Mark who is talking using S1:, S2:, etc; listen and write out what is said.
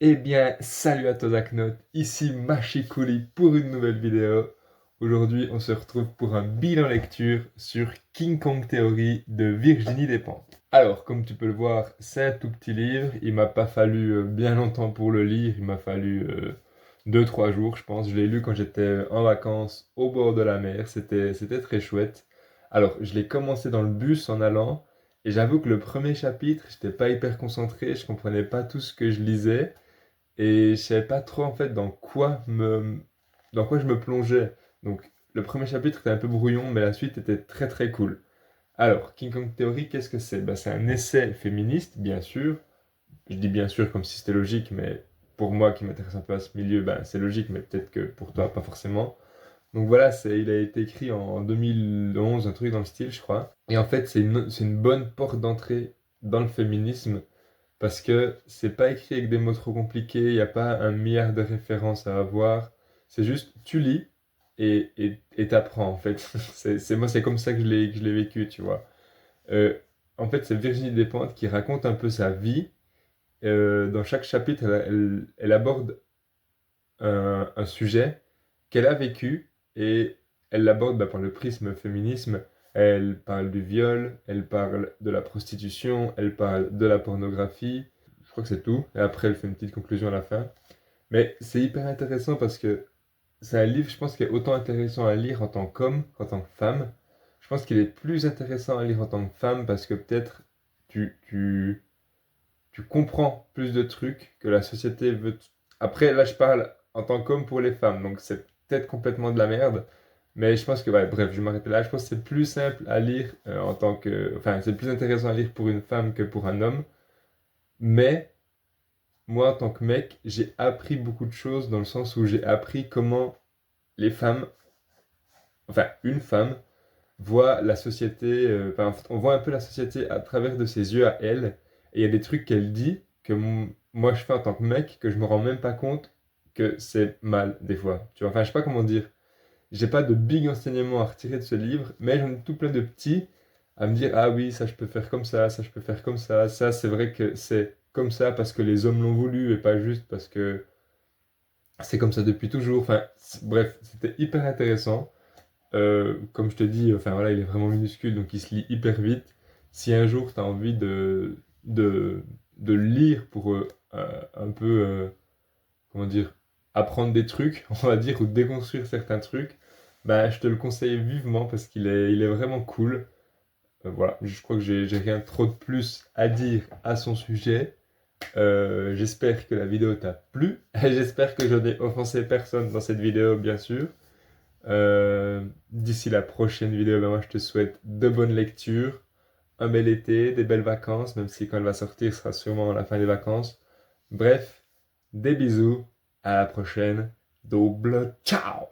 S1: Eh bien, salut à toi Zaknot, ici Machikouli pour une nouvelle vidéo. Aujourd'hui, on se retrouve pour un bilan lecture sur King Kong Theory de Virginie Despentes. Alors, comme tu peux le voir, c'est un tout petit livre. Il m'a pas fallu bien longtemps pour le lire. Il m'a fallu 2-3 jours, je pense. Je l'ai lu quand j'étais en vacances au bord de la mer. C'était très chouette. Alors, je l'ai commencé dans le bus en allant. Et j'avoue que le premier chapitre, j'étais pas hyper concentré. Je comprenais pas tout ce que je lisais. Et je savais pas trop en fait dans quoi je me plongeais. Donc le premier chapitre était un peu brouillon, mais la suite était très très cool. Alors, King Kong Theory, qu'est-ce que c'est? C'est un essai féministe, bien sûr. Je dis bien sûr comme si c'était logique, mais pour moi qui m'intéresse un peu à ce milieu, c'est logique, mais peut-être que pour toi, pas forcément. Donc voilà, il a été écrit en 2011, un truc dans le style, je crois. Et en fait, c'est une bonne porte d'entrée dans le féminisme parce que c'est pas écrit avec des mots trop compliqués, il n'y a pas un milliard de références à avoir. C'est juste, tu lis et t'apprends en fait. Moi, c'est comme ça que je l'ai vécu, tu vois. Euh, En fait, c'est Virginie Despentes qui raconte un peu sa vie. Dans chaque chapitre, elle aborde un sujet qu'elle a vécu et elle l'aborde par le prisme féminisme. Elle parle du viol, elle parle de la prostitution, elle parle de la pornographie. Je crois que c'est tout. Et après, elle fait une petite conclusion à la fin. Mais c'est hyper intéressant parce que c'est un livre, je pense, qui est autant intéressant à lire en tant qu'homme qu'en tant que femme. Je pense qu'il est plus intéressant à lire en tant que femme parce que peut-être tu, tu, tu comprends plus de trucs que la société veut. Après, là, je parle en tant qu'homme pour les femmes, donc c'est peut-être complètement de la merde. Mais je pense que, ouais, bref, je vais m'arrêter là. Je pense que c'est plus simple à lire en tant que. Enfin, c'est plus intéressant à lire pour une femme que pour un homme. Mais moi, en tant que mec, j'ai appris beaucoup de choses dans le sens où j'ai appris comment les femmes, enfin, une femme, voit la société. Enfin, en fait, on voit un peu la société à travers de ses yeux à elle. Et il y a des trucs qu'elle dit que moi je fais en tant que mec que je me rends même pas compte que c'est mal des fois. Tu vois, enfin, je sais pas comment dire. J'ai pas de big enseignement à retirer de ce livre, mais j'en ai tout plein de petits à me dire, ah oui, ça je peux faire comme ça je peux faire comme ça c'est vrai que c'est comme ça parce que les hommes l'ont voulu et pas juste parce que c'est comme ça depuis toujours. Enfin, bref, c'était hyper intéressant. Comme je te dis, enfin voilà, il est vraiment minuscule, donc il se lit hyper vite. Si un jour tu as envie de, de le lire pour un peu, comment dire, apprendre des trucs, on va dire, ou déconstruire certains trucs, je te le conseille vivement parce il est vraiment cool. Voilà, je crois que j'ai rien trop de plus à dire à son sujet. J'espère que la vidéo t'a plu. Et j'espère que je n'ai offensé personne dans cette vidéo, bien sûr. D'ici la prochaine vidéo, moi je te souhaite de bonnes lectures, un bel été, des belles vacances, même si quand elle va sortir, ce sera sûrement à la fin des vacances. Bref, des bisous, à la prochaine, double ciao!